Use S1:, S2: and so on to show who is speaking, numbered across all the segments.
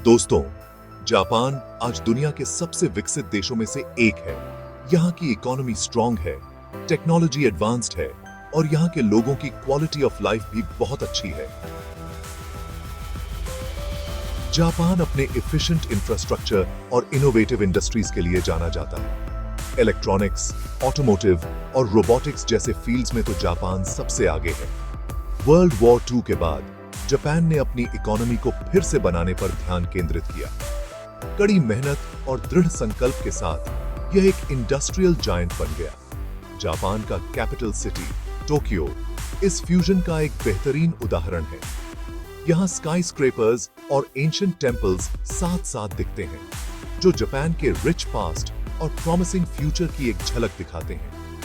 S1: दोस्तों, जापान आज दुनिया के सबसे विकसित देशों में से एक है। यहाँ की इकोनॉमी स्ट्रांग है, टेक्नोलॉजी एडवांस्ड है और यहाँ के लोगों की क्वालिटी ऑफ लाइफ भी बहुत अच्छी है। जापान अपने एफिशिएंट इंफ्रास्ट्रक्चर और इनोवेटिव इंडस्ट्रीज के लिए जाना जाता है। इलेक्ट्रॉनिक्स, ऑटोमोटिव और रोबोटिक्स जैसे फील्ड्स में तो जापान सबसे आगे है। वर्ल्ड वॉर 2 के बाद जापान ने अपनी इकोनॉमी को फिर से बनाने पर ध्यान केंद्रित किया। कड़ी मेहनत और दृढ़ संकल्प के साथ यह एक इंडस्ट्रियल जायंट बन गया। जापान का कैपिटल सिटी टोक्यो इस फ्यूजन का एक बेहतरीन उदाहरण है। यहाँ स्काई स्क्रेपर्स और एंशिएंट टेम्पल्स साथ साथ दिखते हैं, जो जापान के रिच पास्ट और प्रॉमिसिंग फ्यूचर की एक झलक दिखाते हैं।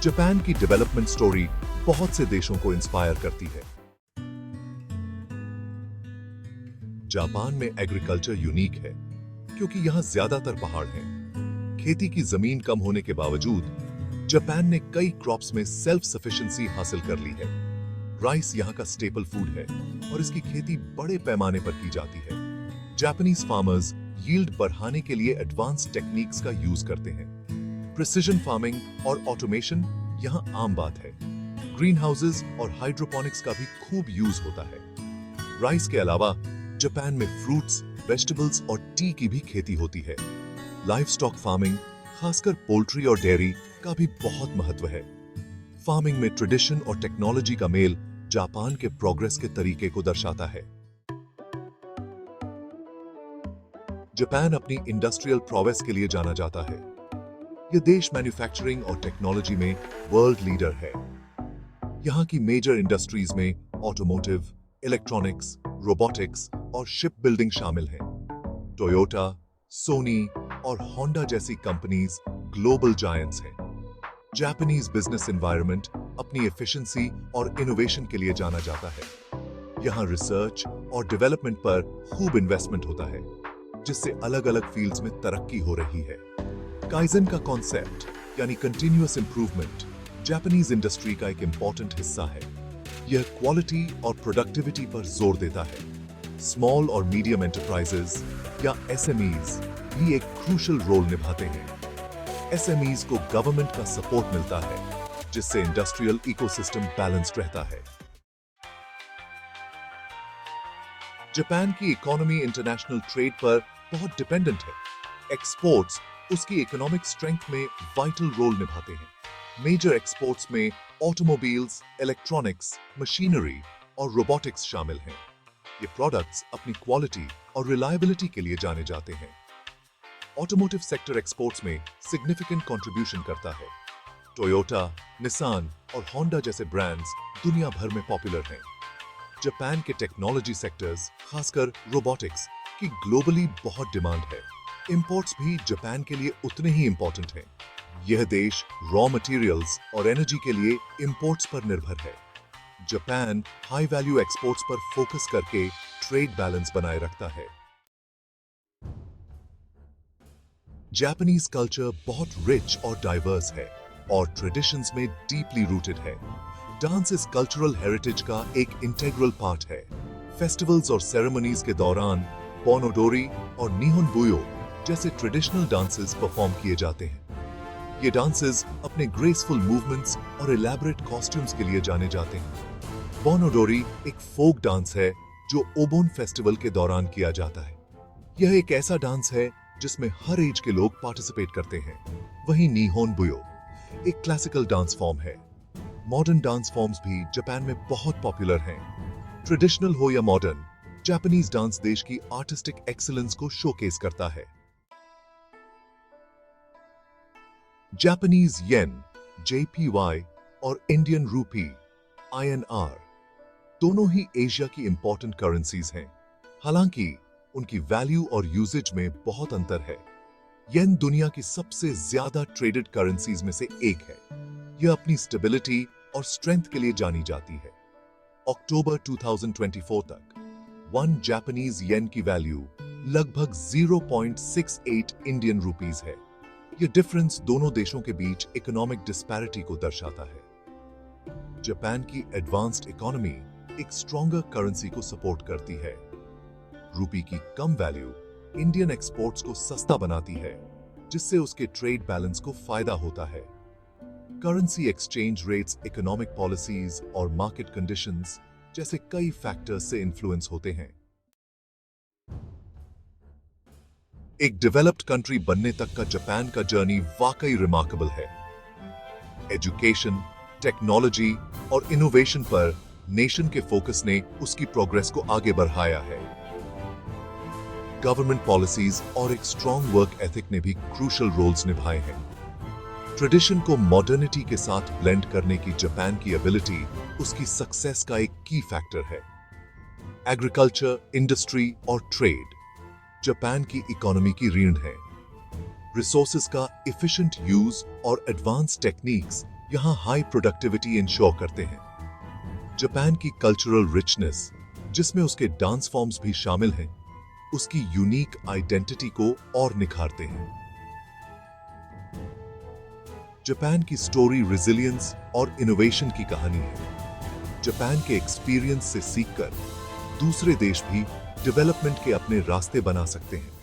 S1: जापान की डेवलपमेंट स्टोरी बहुत से देशों को इंस्पायर करती है। जापान में एग्रीकल्चर यूनिक है क्योंकि यहाँ ज्यादातर पहाड़ हैं। खेती की जमीन कम होने के बावजूद जापान ने कई क्रॉप्स में सेल्फ सफिशिएंसी हासिल कर ली है। राइस यहाँ का स्टेपल फूड है और इसकी खेती बड़े पैमाने पर की जाती है। जापानीज फार्मर्स यील्ड बढ़ाने के लिए एडवांस टेक्निक्स का यूज करते हैं। प्रिसिजन फार्मिंग और ऑटोमेशन यहाँ आम बात है। ग्रीन हाउसेज और हाइड्रोपोनिक्स का भी खूब यूज होता है। राइस के अलावा जापान में फ्रूट्स, वेजिटेबल्स और टी की भी खेती होती है। लाइफ स्टॉक फार्मिंग, खासकर पोल्ट्री और डेयरी का भी बहुत महत्व है। फार्मिंग में ट्रेडिशन और टेक्नोलॉजी का मेल जापान के प्रोग्रेस के तरीके को दर्शाता है। जापान अपनी इंडस्ट्रियल प्रोग्रेस के लिए जाना जाता है। यह देश मैन्युफैक्चरिंग और टेक्नोलॉजी में वर्ल्ड लीडर है। यहाँ की मेजर इंडस्ट्रीज में ऑटोमोटिव, इलेक्ट्रॉनिक्स, रोबोटिक्स और शिप बिल्डिंग शामिल हैं। टोयोटा, सोनी और होंडा जैसी कंपनीज ग्लोबल जायंट्स हैं। जापानीज बिजनेस एनवायरनमेंट अपनी एफिशिएंसी और इनोवेशन के लिए जाना जाता है। यहाँ रिसर्च और डेवलपमेंट पर खूब इन्वेस्टमेंट होता है, जिससे अलग-अलग फील्ड्स में तरक्की हो रही है। काइजन का कॉन्सेप्ट यानी कंटिन्यूअस इंप्रूवमेंट जापानीज इंडस्ट्री का एक इंपॉर्टेंट हिस्सा है। यह क्वालिटी और प्रोडक्टिविटी पर जोर देता है। स्मॉल और मीडियम एंटरप्राइजेस या एसएमईज भी एक क्रूशियल रोल निभाते हैं। एसएमईज को गवर्नमेंट का सपोर्ट मिलता है, जिससे इंडस्ट्रियल इकोसिस्टम बैलेंस्ड रहता है। जापान की इकोनॉमी इंटरनेशनल ट्रेड पर बहुत डिपेंडेंट है। एक्सपोर्ट्स उसकी इकोनॉमिक स्ट्रेंथ में वाइटल रोल निभाते हैं। मेजर एक्सपोर्ट्स में ऑटोमोबाइल्स, इलेक्ट्रॉनिक्स, मशीनरी और रोबोटिक्स शामिल हैं। ये प्रोडक्ट्स अपनी क्वालिटी और रिलायबिलिटी के लिए जाने जाते हैं। ऑटोमोटिव सेक्टर एक्सपोर्ट्स में सिग्निफिकेंट कंट्रीब्यूशन करता है। टोयोटा, निसान और होंडा जैसे ब्रांड्स दुनिया भर में पॉपुलर हैं। जापान के टेक्नोलॉजी सेक्टर्स, खासकर रोबोटिक्स, की ग्लोबली बहुत डिमांड है। इंपोर्ट्स भी जापान के लिए उतने ही इंपॉर्टेंट हैं। यह देश रॉ मटेरियल्स और एनर्जी के लिए इंपोर्ट्स पर निर्भर है। जापान हाई वैल्यू एक्सपोर्ट्स पर फोकस करके ट्रेड बैलेंस बनाए रखता है। जापानीज कल्चर बहुत रिच और डाइवर्स है और ट्रेडिशंस में डीपली रूटेड है। डांस इस कल्चरल हेरिटेज का एक इंटेग्रल पार्ट है। फेस्टिवल्स और सेरेमनीज के दौरान पोनोडोरी और निहोन बुयो जैसे ट्रेडिशनल डांसेस परफॉर्म किए जाते हैं। ये डांसेस अपने ग्रेसफुल मूवमेंट्स और इलैबोरेट कॉस्ट्यूम्स के लिए जाने जाते हैं। बोनोडोरी एक फोक डांस है जो ओबोन फेस्टिवल के दौरान किया जाता है। यह एक ऐसा डांस है जिसमें हर एज के लोग पार्टिसिपेट करते हैं। वहीं निहोन बुयो एक क्लासिकल डांस फॉर्म है। मॉडर्न डांस फॉर्म्स भी जापान में बहुत पॉपुलर हैं। ट्रेडिशनल हो या मॉडर्न, जापानीज डांस देश की आर्टिस्टिक एक्सीलेंस को शोकेस करता है। जापानीज येन, JPY और इंडियन रूपी, INR दोनों ही एशिया की इंपॉर्टेंट करेंसीज हैं। हालांकि उनकी वैल्यू और यूजेज में बहुत अंतर है। येन दुनिया की सबसे ज्यादा ट्रेडेड करेंसीज में से एक है। यह अपनी स्टेबिलिटी और स्ट्रेंथ के लिए जानी जाती है। अक्टूबर 2024 तक 1 जापानीज येन की वैल्यू लगभग 0.68 इंडियन रुपीस है। यह डिफरेंस दोनों देशों के बीच इकोनॉमिक डिस्पैरिटी को दर्शाता है। जापान की एडवांस्ड इकोनॉमी एक स्ट्रॉन्गर करेंसी को सपोर्ट करती है। रुपए की कम वैल्यू इंडियन एक्सपोर्ट्स को सस्ता बनाती है, जिससे उसके ट्रेड बैलेंस को फायदा होता है। Currency exchange rates economic policies और मार्केट कंडीशंस जैसे कई फैक्टर्स से इन्फ्लुएंस होते हैं। एक डेवलप्ड कंट्री बनने तक का जापान का जर्नी वाकई रिमार्केबल है। एजुकेशन, टेक्नोलॉजी और इनोवेशन पर नेशन के फोकस ने उसकी प्रोग्रेस को आगे बढ़ाया है। गवर्नमेंट पॉलिसीज और एक स्ट्रॉन्ग वर्क एथिक ने भी क्रूशल रोल्स निभाए हैं। ट्रेडिशन को मॉडर्निटी के साथ ब्लेंड करने की जापान की एबिलिटी उसकी सक्सेस का एक की फैक्टर है। एग्रीकल्चर, इंडस्ट्री और ट्रेड जापान की इकोनॉमी की रीढ़ है। रिसोर्सेज का एफिशिएंट यूज और एडवांस टेक्निक्स यहां हाई प्रोडक्टिविटी इंश्योर करते हैं। जापान की कल्चरल रिचनेस, जिसमें उसके डांस फॉर्म्स भी शामिल हैं, उसकी यूनिक आइडेंटिटी को और निखारते हैं। जापान की स्टोरी रेजिलियंस और इनोवेशन की कहानी है। जापान के एक्सपीरियंस से सीखकर दूसरे देश भी डेवलपमेंट के अपने रास्ते बना सकते हैं।